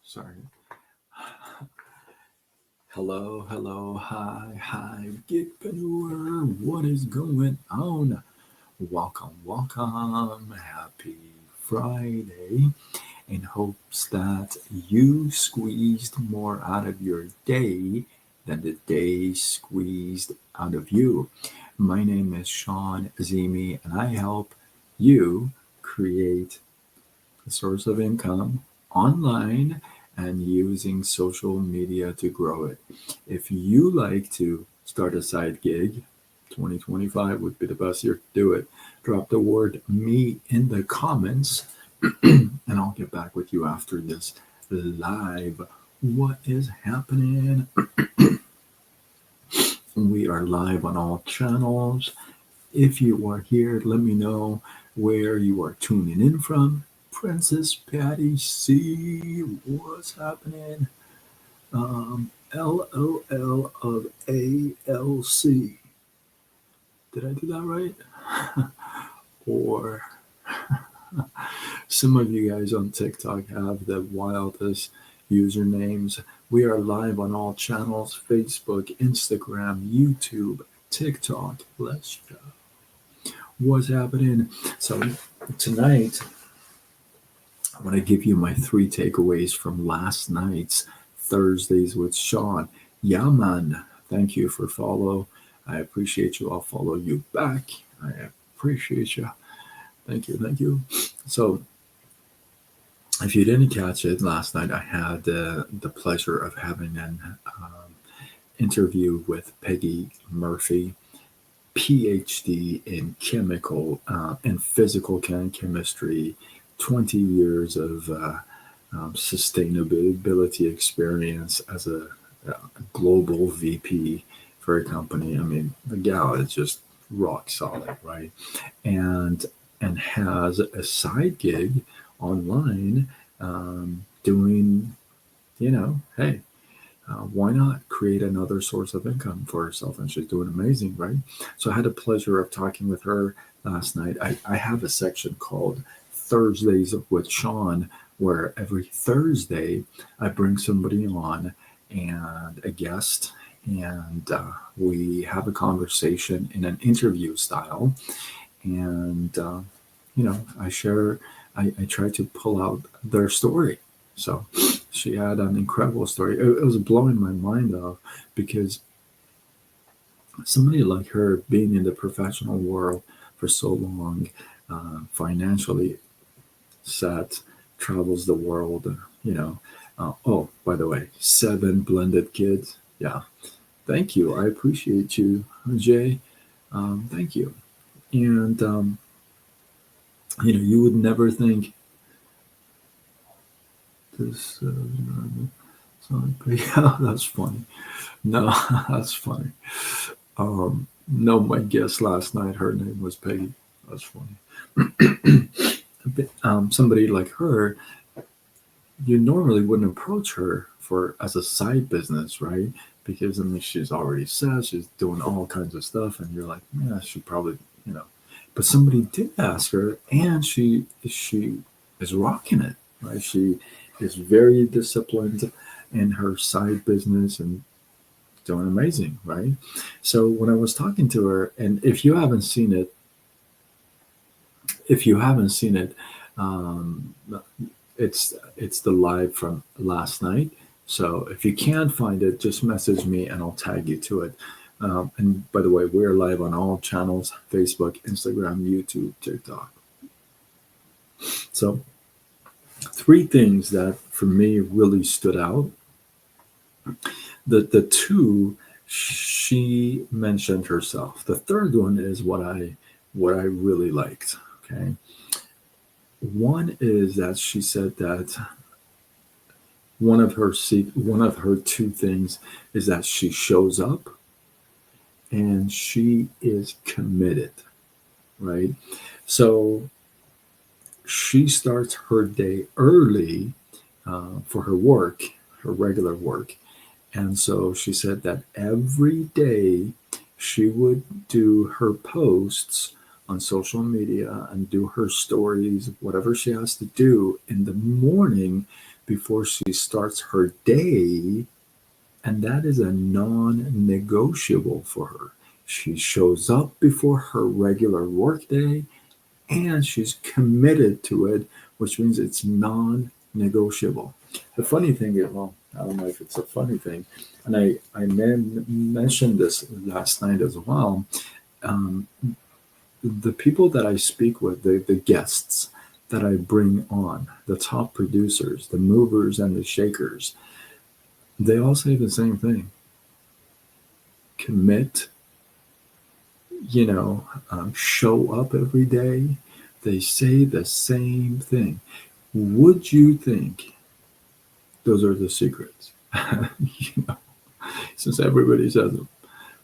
Sorry. Hello, hi, gigpreneur. What is going on? Welcome. Happy Friday. In hopes that you squeezed more out of your day than the day squeezed out of you. My name is Sean Azimi, and I help you create a source of income online and using social media to grow it. If you like to start a side gig, 2025 would be the best year to do it. Drop the word me in the comments and I'll get back with you after this live. What is happening? We are live on all channels. If you are here, let me know where you are tuning in from. Princess Patty C, what's happening? LOL of ALC. Did I do that right? Or some of you guys on TikTok have the wildest usernames. We are live on all channels: Facebook, Instagram, YouTube, TikTok. Let's go. What's happening? So, tonight, I want to give you my 3 takeaways from last night's Thursdays with Sean. Yeah, man. Thank you for follow. I appreciate you. I'll follow you back. I appreciate you. Thank you. So, if you didn't catch it last night, I had the pleasure of having an interview with Peggy Murphy, PhD in chemical and physical chemistry, 20 years of sustainability experience as a global VP for a company. I mean, the gal is just rock solid, right? And has a side gig online doing, hey, why not create another source of income for herself? And she's doing amazing, right? So I had the pleasure of talking with her last night. I have a section called Thursdays with Sean, where every Thursday I bring somebody on and a guest, and we have a conversation in an interview style. And, I try to pull out their story. So she had an incredible story. It was blowing my mind off because somebody like her, being in the professional world for so long, financially set, travels the world, oh, by the way, 7 blended kids. Yeah. Thank you. I appreciate you, Jay. Thank you. And, you would never think this. Yeah, that's funny. No, that's funny. No, my guest last night, her name was Peggy. That's funny. Somebody like her, you normally wouldn't approach her for as a side business, right? Because I mean, she's already said she's doing all kinds of stuff, and you're like, yeah, she probably, But somebody did ask her, and she is rocking it, right? She is very disciplined in her side business and doing amazing, right? So when I was talking to her, and if you haven't seen it, um, it's the live from last night. So if you can't find it, just message me and I'll tag you to it. And by the way, we're live on all channels: Facebook, Instagram, YouTube, TikTok. So 3 things that for me really stood out. The 2 she mentioned herself. The third one is what I really liked. Okay. One is that she said that one of her 2 things is that she shows up and she is committed, right? So she starts her day early for her work, her regular work. And so she said that every day she would do her posts on social media and do her stories, whatever she has to do in the morning, before she starts her day, and that is a non-negotiable for her. She shows up before her regular workday, and she's committed to it, which means it's non-negotiable. The funny thing is, well, I don't know if it's a funny thing, and I mentioned this last night as well. Um, the people that I speak with, the guests that I bring on, the top producers, the movers and the shakers, they all say the same thing: commit, show up every day. They say the same thing. Would you think those are the secrets? you know, since everybody says them,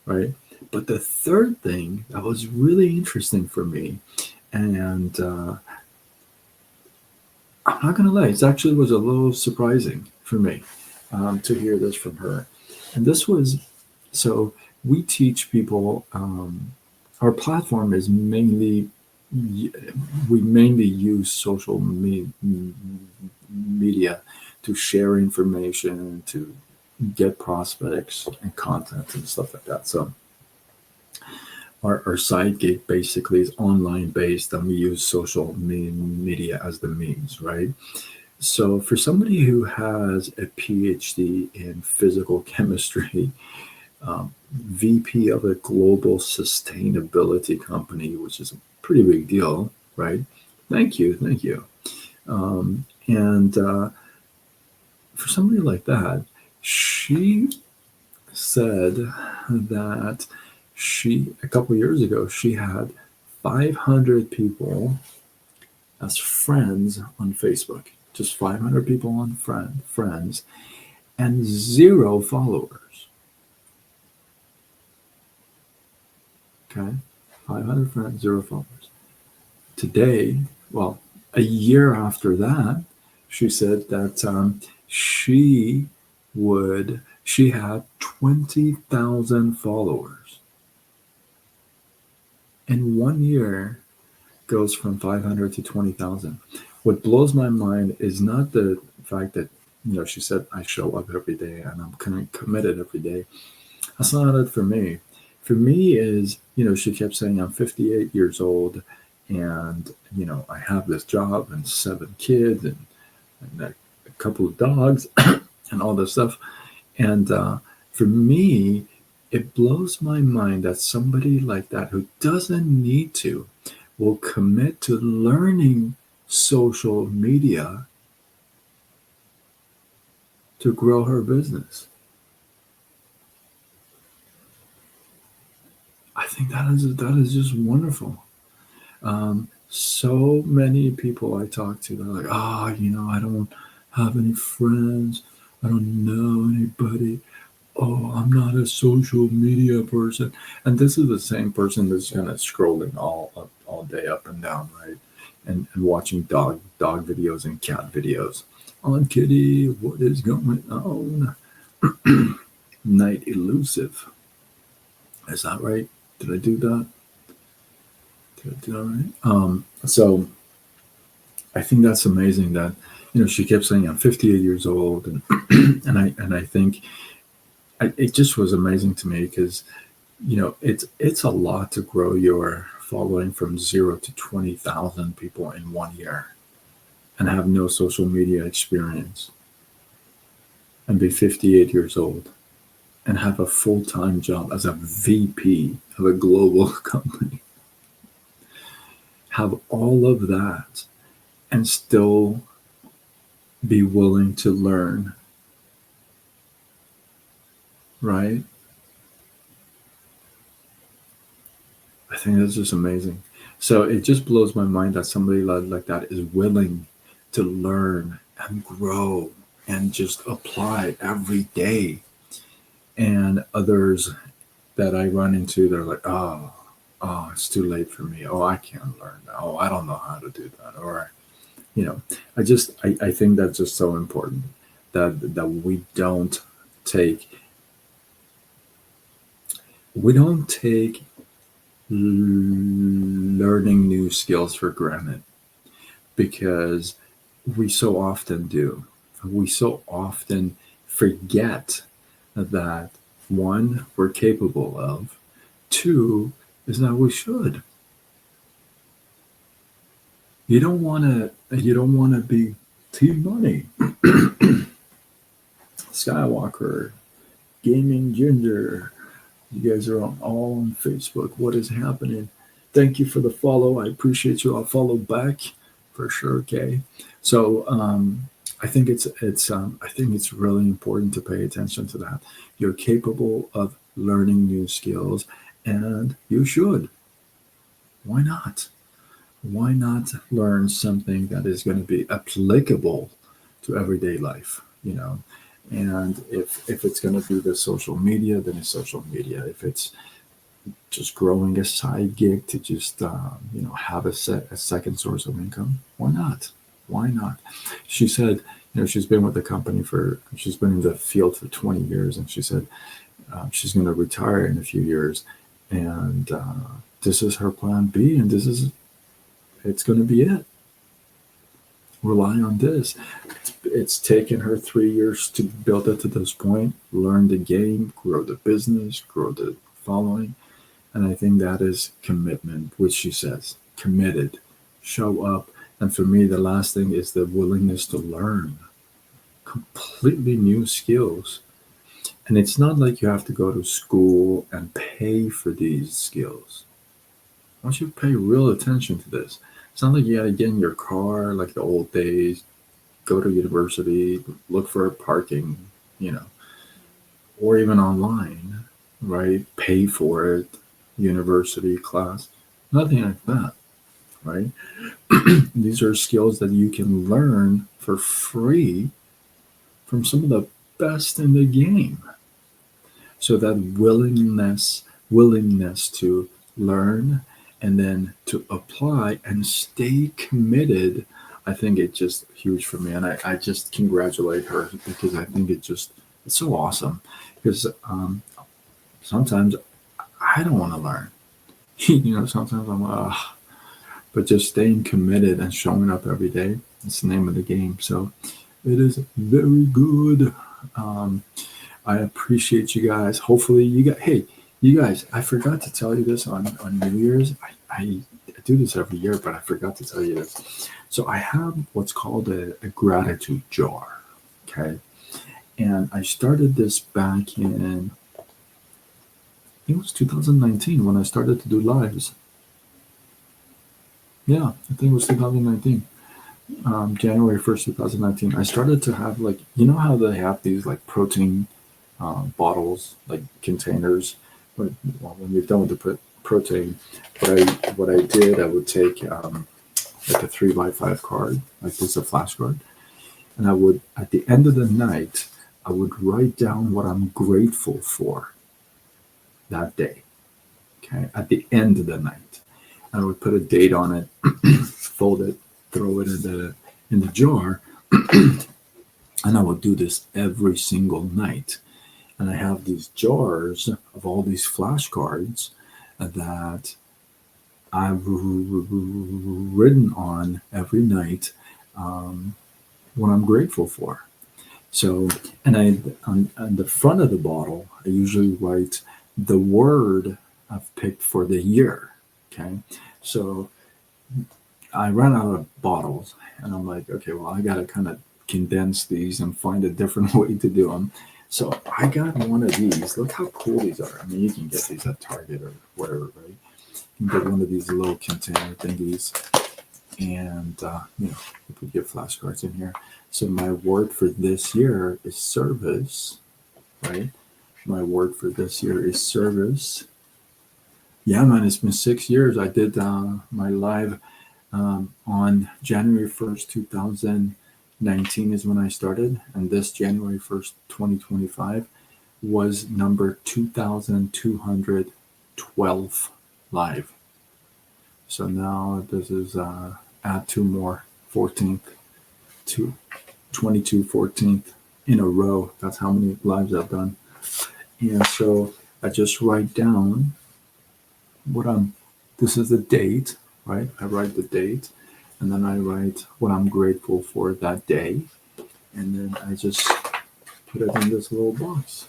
right? But the third thing that was really interesting for me, and I'm not going to lie, it actually was a little surprising for me to hear this from her. And this was so we teach people, our platform is mainly, we mainly use social media to share information, to get prospects and content and stuff like that. So our side gig basically is online based, and we use social media as the means, right? So for somebody who has a PhD in physical chemistry, VP of a global sustainability company, which is a pretty big deal, right? Thank you. And for somebody like that, she said that a couple of years ago, she had 500 people as friends on Facebook, just 500 people on friends, and 0 followers. Okay, 500 friends, 0 followers. Today, well, a year after that, she said that she had 20,000 followers. In 1 year, goes from 500 to 20,000. What blows my mind is not the fact that, she said, I show up every day and I'm kind of committed every day. That's not it for me. For me is, she kept saying, I'm 58 years old and, I have this job and 7 kids and a couple of dogs and all this stuff. And for me, it blows my mind that somebody like that who doesn't need to will commit to learning social media to grow her business. I think that is just wonderful. So many people I talk to, they're like, I don't have any friends. I don't know anybody. Oh, I'm not a social media person. And this is the same person that's kind of scrolling all day up and down, right? And watching dog videos and cat videos. On kitty, what is going on? Night elusive. Is that right? Did I do that? Did I do that right? So I think that's amazing that, she kept saying I'm 58 years old, and and I think it just was amazing to me because, it's a lot to grow your following from 0 to 20,000 people in 1 year and have no social media experience and be 58 years old and have a full-time job as a VP of a global company. Have all of that and still be willing to learn, right? I think that's just amazing. So it just blows my mind that somebody like that is willing to learn and grow and just apply every day. And others that I run into, they're like, oh, it's too late for me. Oh, I can't learn that. Oh, I don't know how to do that. Or, I think that's just so important that we don't take learning new skills for granted, because we so often do. we so often forget that one, we're capable of, two, is that we should. You don't want to be Team Money, Skywalker, Gaming Ginger. You guys are all on Facebook. What is happening? Thank you for the follow. I appreciate you. I'll follow back for sure. Okay. So I think it's really important to pay attention to that. You're capable of learning new skills, and you should. Why not? Why not learn something that is going to be applicable to everyday life? And if it's going to be the social media, then it's social media. If it's just growing a side gig to just have a second source of income, why not? Why not? She said, she's been with the company she's been in the field for 20 years, and she said she's going to retire in a few years, and this is her plan B, and it's going to be it. Rely on this. It's taken her 3 years to build it to this point, learn the game, grow the business, grow the following. And I think that is commitment, which she says, committed, show up. And for me, the last thing is the willingness to learn completely new skills. And it's not like you have to go to school and pay for these skills. I want you to pay real attention to this. It's not like you got to get in your car like the old days, go to university, look for a parking, or even online, right? Pay for it, university class, nothing like that, right? These are skills that you can learn for free from some of the best in the game. So that willingness to learn and then to apply and stay committed, I think it's just huge for me. And I just congratulate her because I think it's so awesome. Because sometimes I don't want to learn. Sometimes I'm but just staying committed and showing up every day, it's the name of the game. So it is very good. I appreciate you guys. Hopefully you guys, I forgot to tell you this on New Year's. I do this every year, but I forgot to tell you this. So I have what's called a gratitude jar. Okay. And I started this back in, I think it was 2019 when I started to do lives. Yeah, I think it was 2019. January 1st, 2019. I started to have how they have these protein bottles, like containers. When you're done with the protein, what I did, I would take like a 3x5 card, like this, a flashcard, and I would, at the end of the night, I would write down what I'm grateful for that day. Okay, at the end of the night, I would put a date on it, fold it, throw it in the jar, and I would do this every single night. And I have these jars of all these flashcards that I've written on every night what I'm grateful for. So, and on the front of the bottle, I usually write the word I've picked for the year. Okay. So I ran out of bottles and I'm like, okay, well, I got to kind of condense these and find a different way to do them. So I got one of these. Look how cool these are. I mean, you can get these at Target or whatever, right? You can get one of these little container thingies, and you put your flashcards in here. So my word for this year is service, right? My word for this year is service. Yeah, man, it's been 6 years. I did my live on January 1st, 2019 is when I started, and this January 1st, 2025 was number 2,212 live. So now this is add two more, 14th to 22, 14th in a row. That's how many lives I've done. And so I just write down this is the date, right? I write the date, and then I write what I'm grateful for that day. and then I just put it in this little box.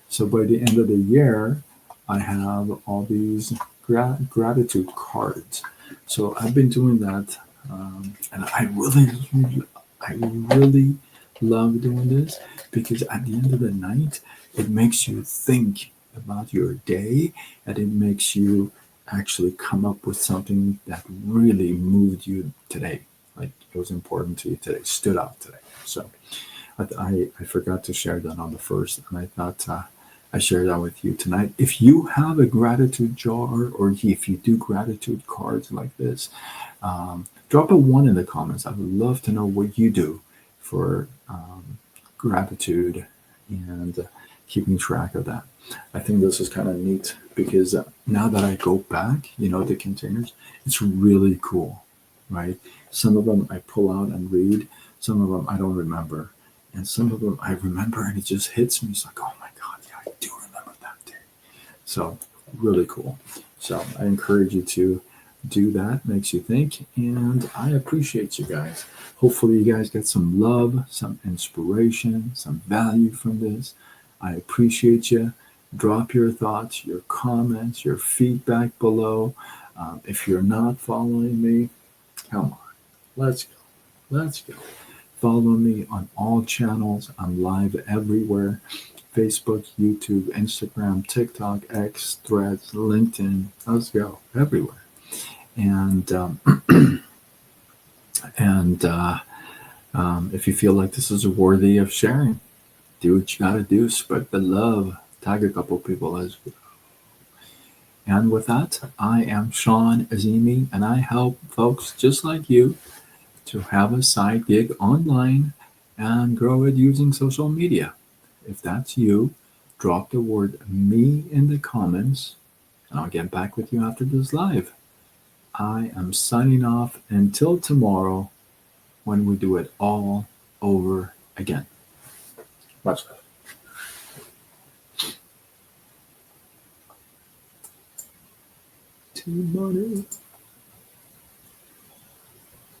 So by the end of the year, I have all these gratitude cards. So I've been doing that, and I really love doing this because at the end of the night, it makes you think about your day, and it makes you actually come up with something that really moved you today. Like it was important to you today, stood out today. So I forgot to share that on the first, and I thought I share that with you tonight. If you have a gratitude jar, or if you do gratitude cards like this, drop a one in the comments. I would love to know what you do for gratitude and keeping track of that. I think this is kind of neat because now that I go back, the containers, it's really cool, right? Some of them I pull out and read, some of them I don't remember. And some of them I remember and it just hits me. It's like, oh my God, yeah, I do remember that day. So really cool. So I encourage you to do that. Makes you think. And I appreciate you guys. Hopefully you guys get some love, some inspiration, some value from this. I appreciate you. Drop your thoughts, your comments, your feedback below. If you're not following me, come on. Let's go. Let's go. Follow me on all channels. I'm live everywhere. Facebook, YouTube, Instagram, TikTok, X, Threads, LinkedIn. Let's go. Everywhere. And if you feel like this is worthy of sharing, do what you got to do. Spread the love. Tag a couple people as well. And with that, I am Sean Azimi, and I help folks just like you to have a side gig online and grow it using social media. If that's you, drop the word me in the comments, and I'll get back with you after this live. I am signing off until tomorrow when we do it all over again. Much love. Tomorrow.